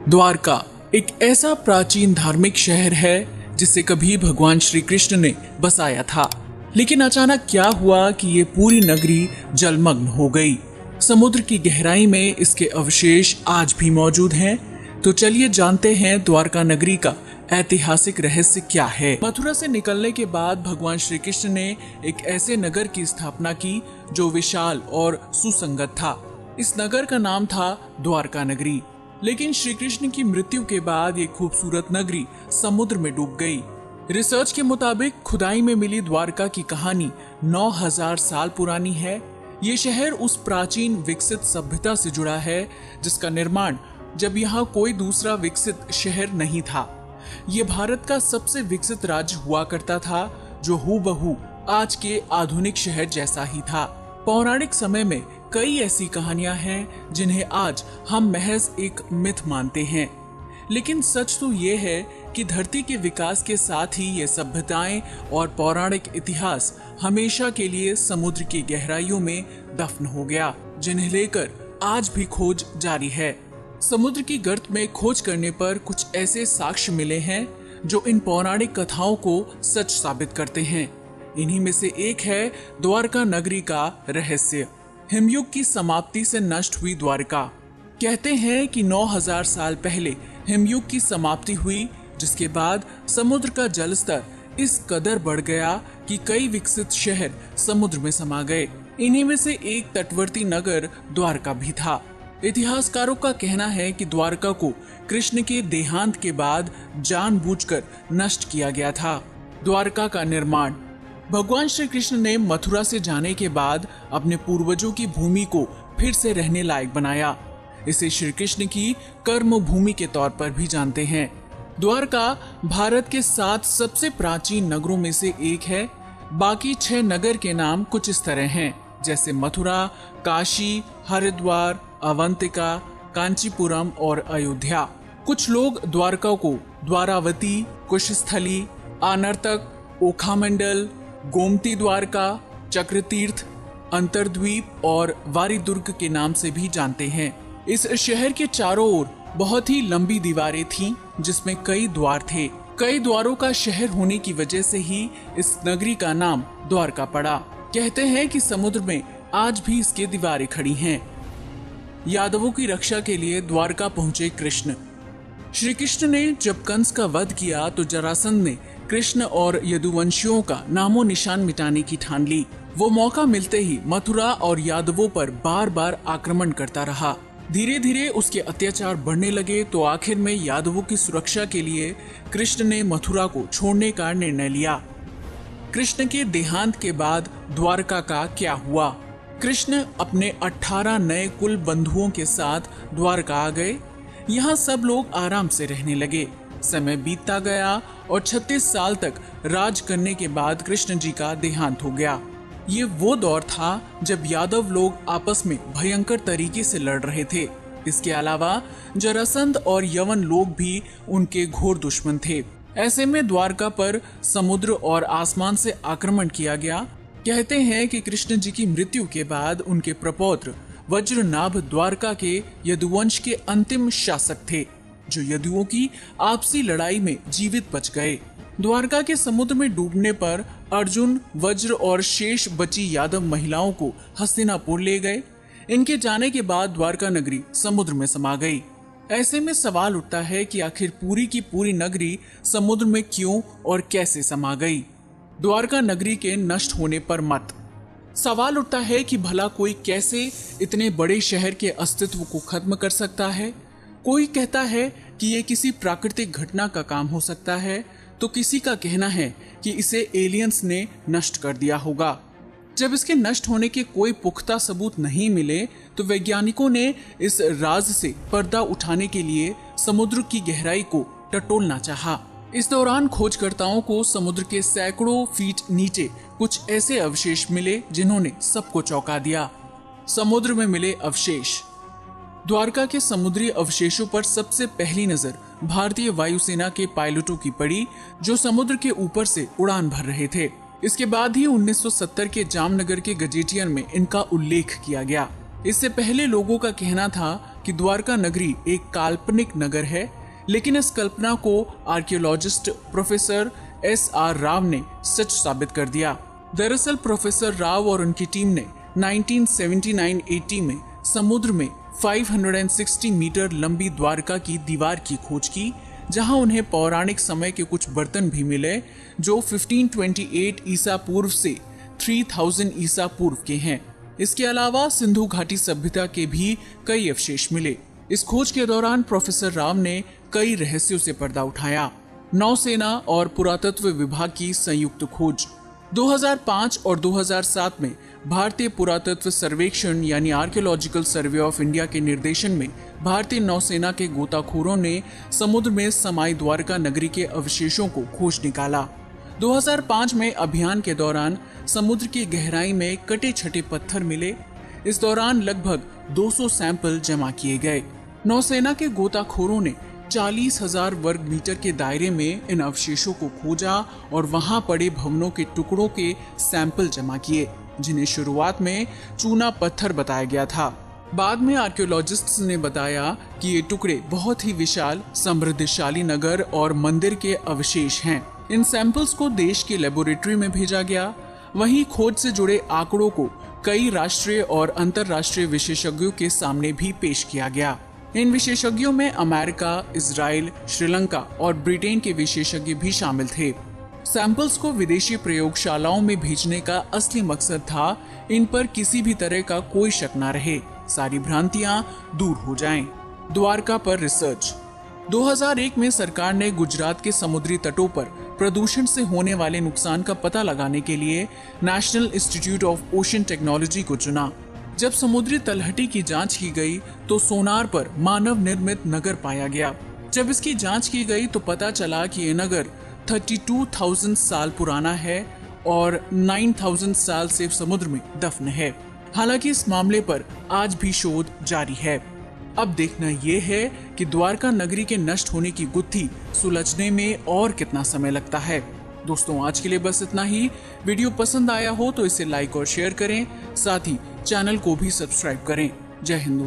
द्वारका एक ऐसा प्राचीन धार्मिक शहर है जिसे कभी भगवान श्री कृष्ण ने बसाया था, लेकिन अचानक क्या हुआ कि ये पूरी नगरी जलमग्न हो गई। समुद्र की गहराई में इसके अवशेष आज भी मौजूद हैं। तो चलिए जानते हैं द्वारका नगरी का ऐतिहासिक रहस्य क्या है। मथुरा से निकलने के बाद भगवान श्री कृष्ण ने एक ऐसे नगर की स्थापना की जो विशाल और सुसंगत था। इस नगर का नाम था द्वारका नगरी। लेकिन श्री कृष्ण की मृत्यु के बाद ये खूबसूरत नगरी समुद्र में डूब गई। रिसर्च के मुताबिक खुदाई में मिली द्वारका की कहानी 9000 साल पुरानी है। ये शहर उस प्राचीन विकसित सभ्यता से जुड़ा है जिसका निर्माण जब यहाँ कोई दूसरा विकसित शहर नहीं था। ये भारत का सबसे विकसित राज्य हुआ करता था जो हूबहू आज के आधुनिक शहर जैसा ही था। पौराणिक समय में कई ऐसी कहानियां हैं जिन्हें आज हम महज एक मिथ मानते हैं, लेकिन सच तो ये है कि धरती के विकास के साथ ही ये सभ्यताएं और पौराणिक इतिहास हमेशा के लिए समुद्र की गहराइयों में दफन हो गया, जिन्हें लेकर आज भी खोज जारी है। समुद्र की गर्त में खोज करने पर कुछ ऐसे साक्ष्य मिले हैं जो इन पौराणिक कथाओं को सच साबित करते हैं। इन्हीं में से एक है द्वारका नगरी का रहस्य। हिमयुग की समाप्ति से नष्ट हुई द्वारका। कहते हैं कि 9000 साल पहले हिमयुग की समाप्ति हुई, जिसके बाद समुद्र का जलस्तर इस कदर बढ़ गया कि कई विकसित शहर समुद्र में समा गए। इन्हीं में से एक तटवर्ती नगर द्वारका भी था। इतिहासकारों का कहना है कि द्वारका को कृष्ण के देहांत के बाद जानबूझकर नष्ट किया गया था। द्वारका का निर्माण भगवान श्री कृष्ण ने मथुरा से जाने के बाद अपने पूर्वजों की भूमि को फिर से रहने लायक बनाया। इसे श्री कृष्ण की कर्म भूमि के तौर पर भी जानते हैं। द्वारका भारत के 7 सबसे प्राचीन नगरों में से एक है। बाकी 6 नगर के नाम कुछ इस तरह हैं, जैसे मथुरा, काशी, हरिद्वार, अवंतिका, कांचीपुरम और अयोध्या। कुछ लोग द्वारका को द्वारावती, कुशस्थली, आनर्तक, ओखामंडल, गोमती द्वारका, चक्रतीर्थ, अंतरद्वीप और वारीदुर्ग के नाम से भी जानते हैं। इस शहर के चारों ओर बहुत ही लंबी दीवारें थीं, जिसमें कई द्वार थे। कई द्वारों का शहर होने की वजह से ही इस नगरी का नाम द्वारका पड़ा। कहते हैं कि समुद्र में आज भी इसके दीवारें खड़ी हैं। यादवों की रक्षा के लिए द्वारका पहुंचे कृष्ण। श्री कृष्ण ने जब कंस का वध किया तो जरासंध ने कृष्ण और यदुवंशियों का नामो निशान मिटाने की ठान ली। वो मौका मिलते ही मथुरा और यादवों पर बार बार आक्रमण करता रहा। धीरे धीरे उसके अत्याचार बढ़ने लगे तो आखिर में यादवों की सुरक्षा के लिए कृष्ण ने मथुरा को छोड़ने का निर्णय लिया। कृष्ण के देहांत के बाद द्वारका का क्या हुआ? कृष्ण अपने 18 नए कुल बंधुओं के साथ द्वारका आ गए। यहाँ सब लोग आराम से रहने लगे। समय बीतता गया और 36 साल तक राज करने के बाद कृष्ण जी का देहांत हो गया। ये वो दौर था जब यादव लोग आपस में भयंकर तरीके से लड़ रहे थे। इसके अलावा जरासंध और यवन लोग भी उनके घोर दुश्मन थे। ऐसे में द्वारका पर समुद्र और आसमान से आक्रमण किया गया। कहते हैं कि कृष्ण जी की मृत्यु के बाद उनके प्रपौत्र वज्रनाभ द्वारका के यदुवंश के अंतिम शासक थे, जो यदुओं की आपसी लड़ाई में जीवित बच गए। द्वारका के समुद्र में डूबने पर अर्जुन, वज्र और शेष बची यादव महिलाओं को हस्तिनापुर ले गए। इनके जाने के बाद द्वारका नगरी समुद्र में समा गई। ऐसे में सवाल उठता है कि आखिर पूरी की पूरी नगरी समुद्र में क्यों और कैसे समा गई? द्वारका नगरी के नष्ट होने पर मत। सवाल उठता है कि भला कोई कैसे इतने बड़े शहर के अस्तित्व को खत्म कर सकता है? कोई कहता है कि ये किसी प्राकृतिक घटना का काम हो सकता है, तो किसी का कहना है कि इसे एलियंस ने नष्ट कर दिया होगा। जब इसके नष्ट होने के कोई पुख्ता सबूत नहीं मिले तो वैज्ञानिकों ने इस राज से पर्दा उठाने के लिए समुद्र की गहराई को टटोलना चाहा। इस दौरान खोजकर्ताओं को समुद्र के सैकड़ों फीट नीचे कुछ ऐसे अवशेष मिले जिन्होंने सबको चौंका दिया। समुद्र में मिले अवशेष। द्वारका के समुद्री अवशेषों पर सबसे पहली नजर भारतीय वायुसेना के पायलटों की पड़ी, जो समुद्र के ऊपर से उड़ान भर रहे थे। इसके बाद ही 1970 के जामनगर के गजेटियन में इनका उल्लेख किया गया। इससे पहले लोगों का कहना था कि कि द्वारका नगरी एक काल्पनिक नगर है, लेकिन इस कल्पना को आर्कियोलॉजिस्ट प्रोफेसर SR राव ने सच साबित कर दिया। दरअसल प्रोफेसर राव और उनकी टीम ने 1979-80 में समुद्र में 560 मीटर लंबी द्वारका की दीवार की खोज की, जहां उन्हें पौराणिक समय के कुछ बर्तन भी मिले जो 1528 ईसा पूर्व से 3000 ईसा पूर्व के हैं। इसके अलावा सिंधु घाटी सभ्यता के भी कई अवशेष मिले। इस खोज के दौरान प्रोफेसर राव ने कई रहस्यों से पर्दा उठाया। नौसेना और पुरातत्व विभाग की संयुक्त खोज। 2005 और 2007 में भारतीय पुरातत्व सर्वेक्षण यानी आर्कियोलॉजिकल सर्वे ऑफ इंडिया के निर्देशन में भारतीय नौसेना के गोताखोरों ने समुद्र में समाई द्वारका नगरी के अवशेषों को खोज निकाला। 2005 में अभियान के दौरान समुद्र की गहराई में कटे छटे पत्थर मिले। इस दौरान लगभग 200 सैंपल जमा किए गए। नौसेना के गोताखोरों ने 40,000 वर्ग मीटर के दायरे में इन अवशेषों को खोजा और वहां पड़े भवनों के टुकड़ों के सैंपल जमा किए, जिन्हें शुरुआत में चूना पत्थर बताया गया था। बाद में आर्कियोलॉजिस्ट्स ने बताया कि ये टुकड़े बहुत ही विशाल समृद्धशाली नगर और मंदिर के अवशेष हैं। इन सैंपल्स को देश की लेबोरेटरी में भेजा गया। वहीं खोज से जुड़े आंकड़ों को कई राष्ट्रीय और अंतर्राष्ट्रीय विशेषज्ञों के सामने भी पेश किया गया। इन विशेषज्ञों में अमेरिका, इजराइल, श्रीलंका और ब्रिटेन के विशेषज्ञ भी शामिल थे। सैंपल्स को विदेशी प्रयोगशालाओं में भेजने का असली मकसद था इन पर किसी भी तरह का कोई शक न रहे, सारी भ्रांतियां दूर हो जाएं। द्वारका पर रिसर्च। 2001 में सरकार ने गुजरात के समुद्री तटों पर प्रदूषण से होने वाले नुकसान का पता लगाने के लिए national institute of ocean technology को चुना। जब समुद्री तलहटी की जांच की गई तो सोनार पर मानव निर्मित नगर पाया गया। जब इसकी जांच की गई तो पता चला कि ये नगर 32,000 साल पुराना है और 9,000 साल से समुद्र में दफन है। हालांकि इस मामले पर आज भी शोध जारी है। अब देखना यह है कि द्वारका नगरी के नष्ट होने की गुत्थी सुलझने में और कितना समय लगता है। दोस्तों, आज के लिए बस इतना ही। वीडियो पसंद आया हो तो इसे लाइक और शेयर करें, साथ ही चैनल को भी सब्सक्राइब करें। जय हिंद।